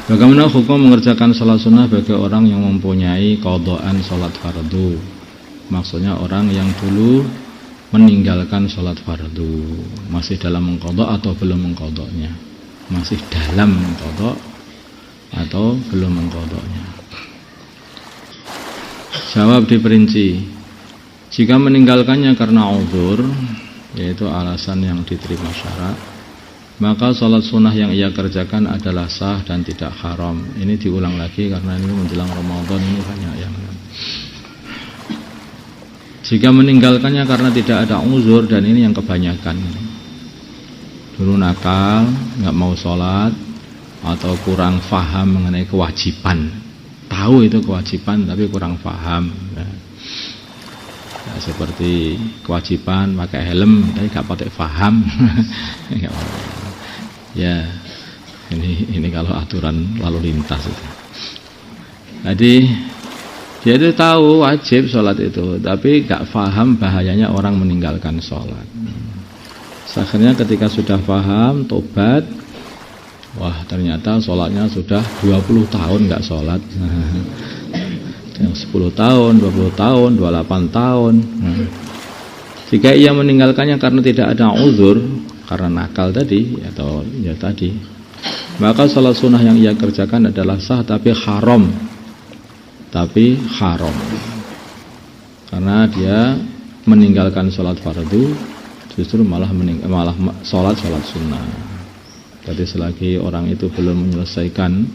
Bagaimana hukum mengerjakan sholat sunnah bagi orang yang mempunyai qadhaan sholat fardu? Maksudnya orang yang dulu meninggalkan sholat fardu, masih dalam mengqadha atau belum mengqadhanya? Masih dalam mengqadha atau belum mengqadhanya? Jawab diperinci. Jika meninggalkannya karena uzur, yaitu alasan yang diterima syara, maka sholat sunnah yang ia kerjakan adalah sah dan tidak haram. Ini diulang lagi karena ini menjelang Ramadan, ini banyak yang. Jika meninggalkannya karena tidak ada uzur, dan ini yang kebanyakan. Dulu nakal, nggak mau sholat, atau kurang faham mengenai kewajiban. Tahu itu kewajiban tapi kurang faham. Ya, seperti kewajiban pakai helm, tapi nggak pakai faham. Ya, ini kalau aturan lalu lintas itu. Jadi dia itu tahu wajib sholat itu, tapi nggak paham bahayanya orang meninggalkan sholat. Akhirnya ketika sudah paham, tobat, wah ternyata sholatnya sudah 20 tahun nggak sholat. Yang 10 tahun, 20 tahun, 28 tahun. Jika ia meninggalkannya karena tidak ada uzur, karena nakal tadi atau ya tadi, maka sholat sunnah yang ia kerjakan adalah sah tapi haram. Karena dia meninggalkan sholat fardu, justru malah sholat sunnah. Jadi selagi orang itu belum menyelesaikan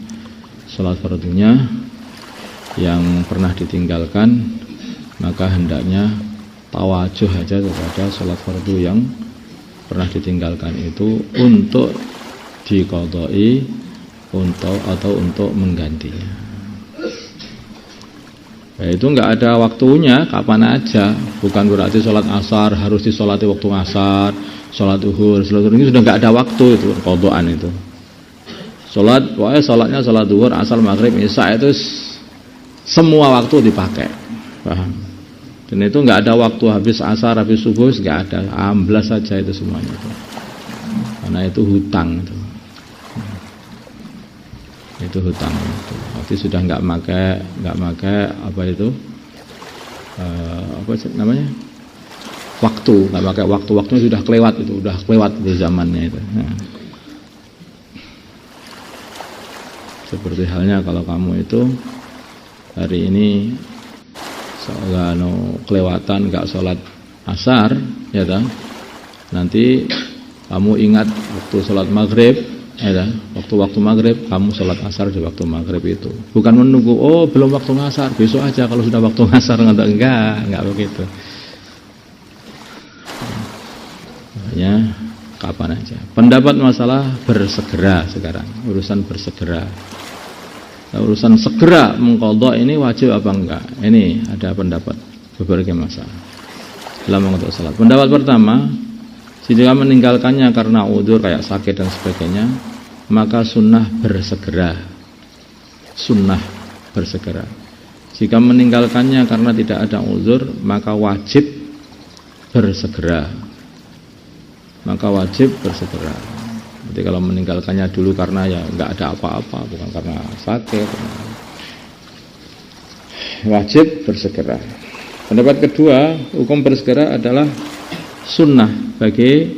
sholat fardunya yang pernah ditinggalkan, maka hendaknya tawajuh aja kepada sholat fardu yang pernah ditinggalkan itu untuk diqadai atau untuk menggantinya. Ya, itu enggak ada waktunya, kapan aja. Bukan berarti sholat asar harus disolati waktu asar, sholat zuhur, ini sudah enggak ada waktu itu, qadaan itu. Sholatnya sholat zuhur, asar, maghrib, isya itu semua waktu dipakai. Paham? Dan itu enggak ada waktu habis asar, habis subuh, enggak ada. Amblas saja itu semuanya itu. Karena itu hutang itu. Itu hutang itu. Berarti sudah enggak pakai apa itu? Apa namanya? Waktu, enggak pakai waktunya sudah kelewat itu, udah kelewat di zamannya itu. Nah. Seperti halnya kalau kamu itu hari ini kelewatan nggak sholat asar, ya kan? Nanti kamu ingat waktu sholat maghrib, ya kan? Waktu maghrib kamu sholat asar di waktu maghrib itu. Bukan menunggu, oh belum waktu asar, besok aja kalau sudah waktu asar, enggak begitu. Makanya kapan aja. Pendapat masalah bersegera sekarang, urusan bersegera. Urusan segera mengqadha ini wajib apa enggak? Ini ada pendapat beberapa masalah dalam mengqadha salat. Pendapat pertama, jika meninggalkannya karena udzur kayak sakit dan sebagainya, maka sunnah bersegera. Jika meninggalkannya karena tidak ada udzur, maka wajib bersegera. Jadi kalau meninggalkannya dulu karena ya nggak ada apa-apa, bukan karena sakit, wajib bersegera. Pendapat kedua, hukum bersegera adalah sunnah bagi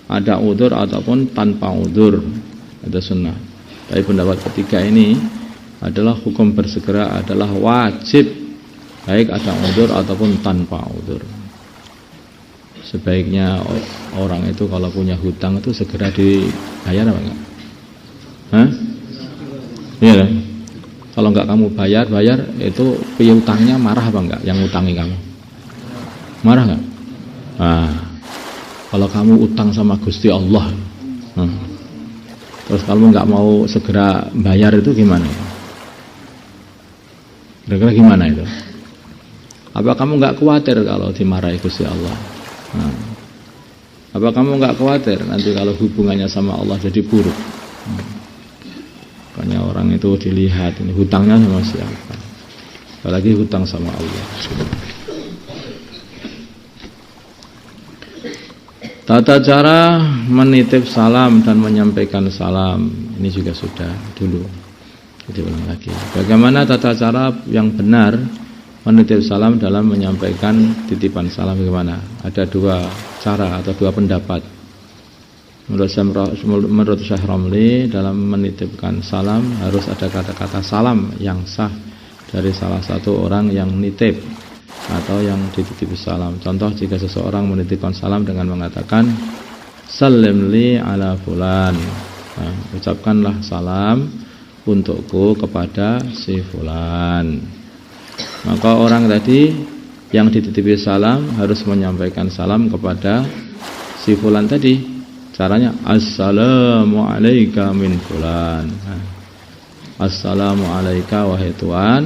ada udzur ataupun tanpa udzur, ada sunnah. Tapi pendapat ketiga ini adalah hukum bersegera adalah wajib, baik ada udzur ataupun tanpa udzur. Sebaiknya orang itu kalau punya hutang itu segera dibayar apa enggak? Hah? Iya kan? Kalau enggak kamu bayar itu piutangnya marah apa enggak? Yang utangi kamu marah enggak? Kalau kamu utang sama Gusti Allah, terus kamu enggak mau segera bayar itu gimana? Kira-kira gimana itu? Apa kamu enggak khawatir kalau dimarahi Gusti Allah? Apa kamu enggak khawatir nanti kalau hubungannya sama Allah jadi buruk? Makanya orang itu dilihat ini hutangnya sama siapa, apalagi hutang sama Allah. Tata cara menitip salam dan menyampaikan salam ini juga sudah dulu. Diulang lagi. Bagaimana tata cara yang benar menitip salam dalam menyampaikan titipan salam? Bagaimana? Ada dua cara atau dua pendapat. Menurut Syekh Romli, dalam menitipkan salam harus ada kata-kata salam yang sah dari salah satu orang yang nitip atau yang dititipi salam. Contoh, jika seseorang menitipkan salam dengan mengatakan salim li ala fulan, nah, ucapkanlah salam untukku kepada si fulan. Maka orang tadi yang dititipi salam harus menyampaikan salam kepada si fulan tadi. Caranya assalamu alayka min fulan. Assalamu alayka wahai Tuhan,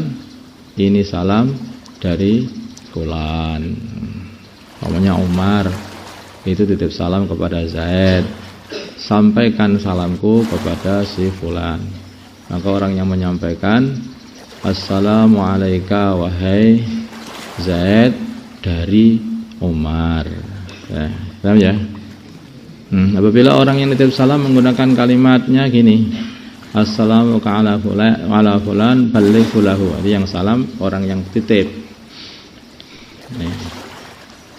ini salam dari fulan. Namanya Umar, itu titip salam kepada Zaid, sampaikan salamku kepada si fulan. Maka orang yang menyampaikan assalamu alayka wahai Zaid dari Umar. Paham ya? Apabila orang yang nitip salam menggunakan kalimatnya gini, assalamu ala fulan ballighu lahu, yang salam orang yang titip.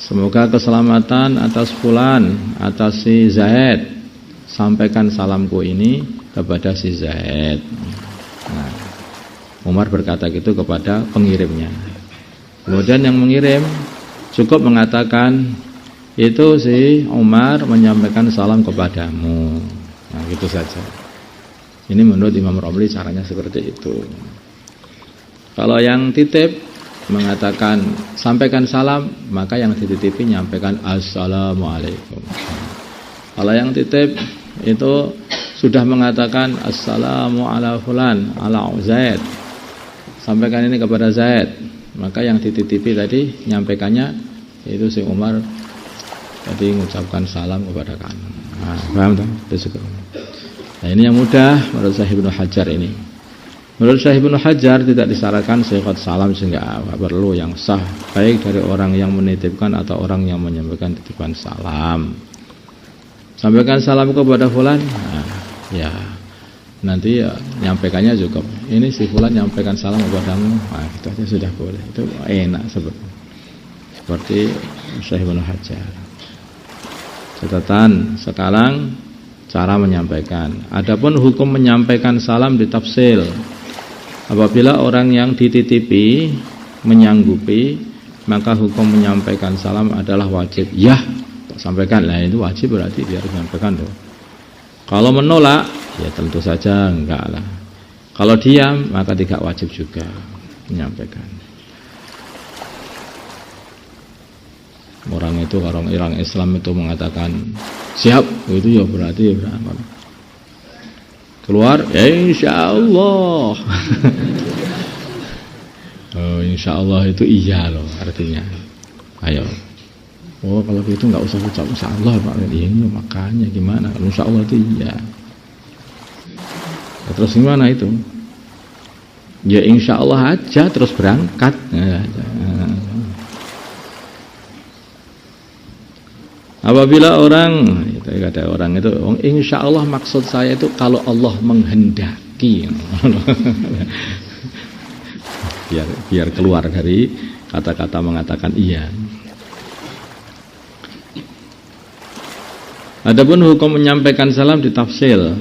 Semoga keselamatan atas fulan, atas si Zaid, sampaikan salamku ini kepada si Zaid. Nah, Umar berkata gitu kepada pengirimnya. Kemudian yang mengirim cukup mengatakan, itu si Umar menyampaikan salam kepadamu. Nah, gitu saja. Ini menurut Imam Romli caranya seperti itu. Kalau yang titip mengatakan sampaikan salam, maka yang dititipi nyampaikan assalamualaikum. Kalau yang titip itu sudah mengatakan assalamu ala fulan ala Zaid, sampaikan ini kepada Zaid, maka yang dititipi tadi nyampaikannya itu si Umar tadi mengucapkan salam kepada kamu. Nah, paham tak? Nah, ini yang mudah menurut Syekh Ibnu Hajar ini. Menurut Syekh Ibnu Hajar tidak disyaratkan sifat salam, sehingga perlu yang sah baik dari orang yang menitipkan atau orang yang menyampaikan titipan salam. Sampaikan salam kepada fulan, nah, ya nanti ya nyampaikannya cukup. Ini si fulan nyampaikan salam kepadamu, nah, itu aja sudah boleh. Itu enak seperti Syekh Ibnu Hajar. Catatan sekarang cara menyampaikan. Adapun hukum menyampaikan salam ditafsil. Apabila orang yang dititipi menyanggupi, maka hukum menyampaikan salam adalah wajib. Ya, sampaikan. Nah, itu wajib berarti dia harus menyampaikan tuh. Kalau menolak, ya tentu saja enggak lah. Kalau diam, maka tidak wajib juga menyampaikan. Orang itu, orang Islam itu mengatakan siap, itu ya berarti ya beramal. Keluar, ya insya Allah. Oh, insya Allah itu iya loh artinya. Ayo. Oh, kalau gitu nggak usah ucap insya Allah Pak. Ini makanya gimana? Kalau insya Allah itu iya. Ya, terus gimana itu? Ya insya Allah aja terus berangkat. Apabila orang, itu kata orang itu, insya Allah maksud saya itu kalau Allah menghendaki, biar keluar dari kata-kata mengatakan iya. Adapun hukum menyampaikan salam ditafsil.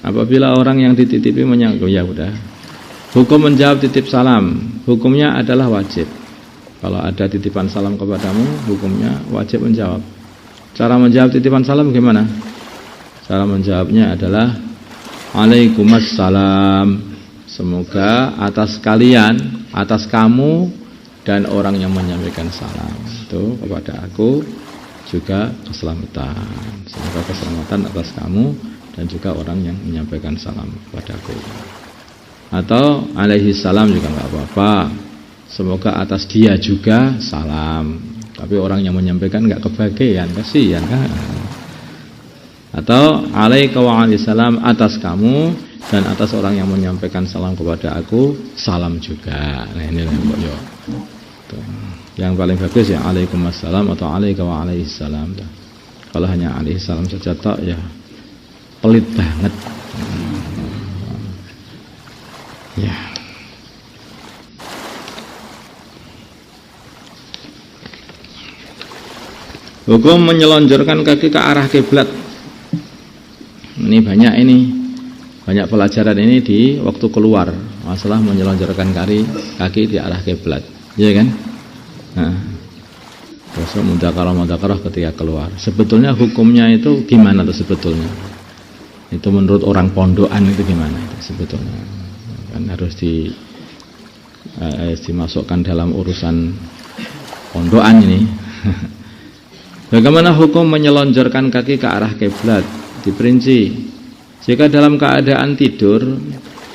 Apabila orang yang dititipi menyanggup, ya udah. Hukum menjawab titip salam, hukumnya adalah wajib. Kalau ada titipan salam kepadamu, hukumnya wajib menjawab. Cara menjawab titipan salam bagaimana? Cara menjawabnya adalah Waalaikumsalam. Semoga atas kalian, atas kamu dan orang yang menyampaikan salam itu kepada aku juga keselamatan. Semoga keselamatan atas kamu dan juga orang yang menyampaikan salam kepada aku. Atau alaihi salam juga enggak apa-apa. Semoga atas dia juga salam. Tapi orang yang menyampaikan enggak kebagian, kasihan kan? Atau alaika wa alaihissalam, atas kamu dan atas orang yang menyampaikan salam kepada aku salam juga. Nah ini yo. Yang paling bagus ya alaikumussalam atau alaika wa alaihissalam. Kalau hanya alaihissalam saja tok ya pelit banget. Ya. Hukum menyelonjorkan kaki ke arah kiblat. Ini banyak pelajaran ini di waktu keluar, masalah menyelonjorkan kaki di arah kiblat, ya kan? Nah, terus mudzakarah ketika keluar. Sebetulnya hukumnya itu gimana tuh sebetulnya? Itu menurut orang pondokan itu gimana itu sebetulnya? Kan harus dimasukkan dalam urusan pondokan ini. Bagaimana hukum menyelonjorkan kaki ke arah kiblat? Diperinci. Jika dalam keadaan tidur,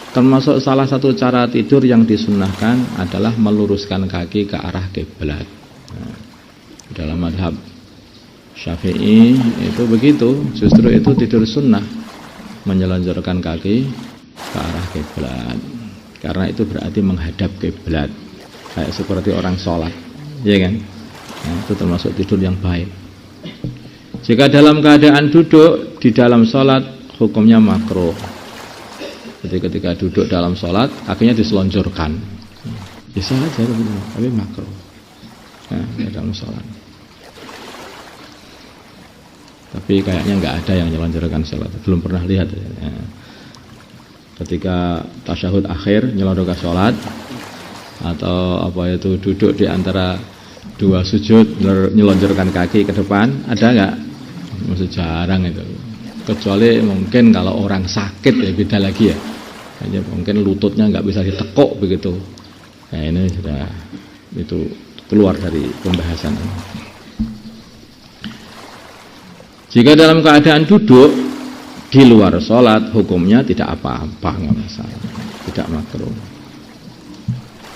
termasuk salah satu cara tidur yang disunnahkan adalah meluruskan kaki ke arah kiblat. Nah, dalam mazhab Syafi'i itu begitu, justru itu tidur sunnah, menyelonjorkan kaki ke arah kiblat. Karena itu berarti menghadap kiblat, kayak seperti orang sholat, ya kan? Nah, itu termasuk tidur yang baik. Jika dalam keadaan duduk di dalam sholat, hukumnya makruh. Jadi ketika duduk dalam sholat, kakinya diselonjorkan. Bisa aja, tapi makruh. Nah, dalam sholat. Tapi kayaknya nggak ada yang nyelonjorkan sholat. Belum pernah lihat. Ya. Ketika tasyahud akhir nyelonjorkan sholat, atau duduk di antara dua sujud nyelonjorkan kaki ke depan, ada nggak? Masih jarang itu. Kecuali mungkin kalau orang sakit ya beda lagi ya. Hanya mungkin lututnya nggak bisa ditekuk begitu. Nah ini sudah itu keluar dari pembahasan ini. Jika dalam keadaan duduk di luar sholat, hukumnya tidak apa-apa, nggak masalah, tidak makruh.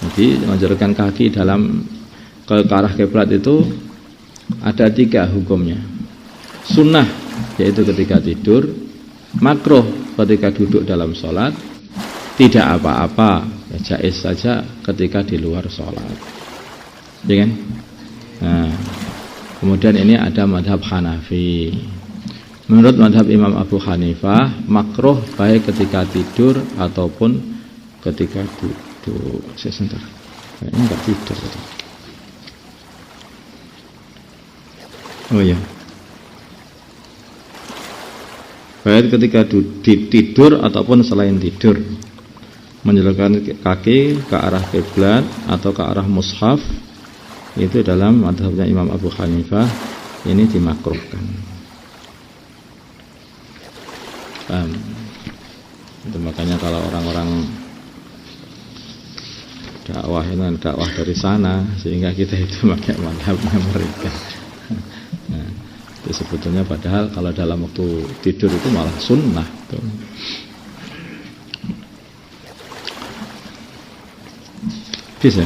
Jadi menjorkan kaki dalam ke arah kiblat itu ada 3 hukumnya. Sunnah yaitu ketika tidur, makruh ketika duduk dalam sholat, tidak apa-apa, jaiz saja ketika di luar sholat, ya kan? Nah, kemudian ini ada madhab Hanafi. Menurut madhab Imam Abu Hanifah, makruh baik ketika tidur ataupun ketika duduk. Sebentar, ini enggak tidur. Oh ya. Baik ketika tidur ataupun selain tidur, menjulurkan kaki ke arah kiblat atau ke arah mushaf, itu dalam mazhabnya Imam Abu Hanifah ini dimakruhkan. Itu makanya kalau orang-orang dakwah dari sana, sehingga kita itu pakai mazhabnya mereka. Nah, itu sebetulnya padahal kalau dalam waktu tidur itu malah sunnah tuh. Bisa.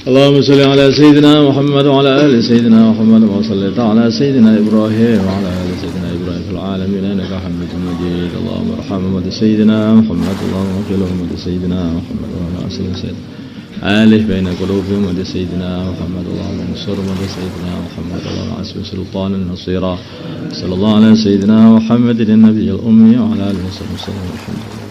Allahumma shalli ala sayyidina Muhammad wa ala ali sayyidina Muhammad wa salli ala sayyidina Ibrahim wa ala ali sayyidina Ibrahim fil alamin innaka Hamidum Majid. Allahumma arham Muhammad sayyidina Muhammad, Allahumma qil Muhammad sayyidina Muhammad wa ala ali sayyidina آلف بين قلوبهم ود سيدنا محمد اللهم انصر ود سيدنا محمد اللهم عسو سلطانا نصيرا صلى الله على سيدنا محمد النبي الأمي وعلى آله وصحبه وسلم.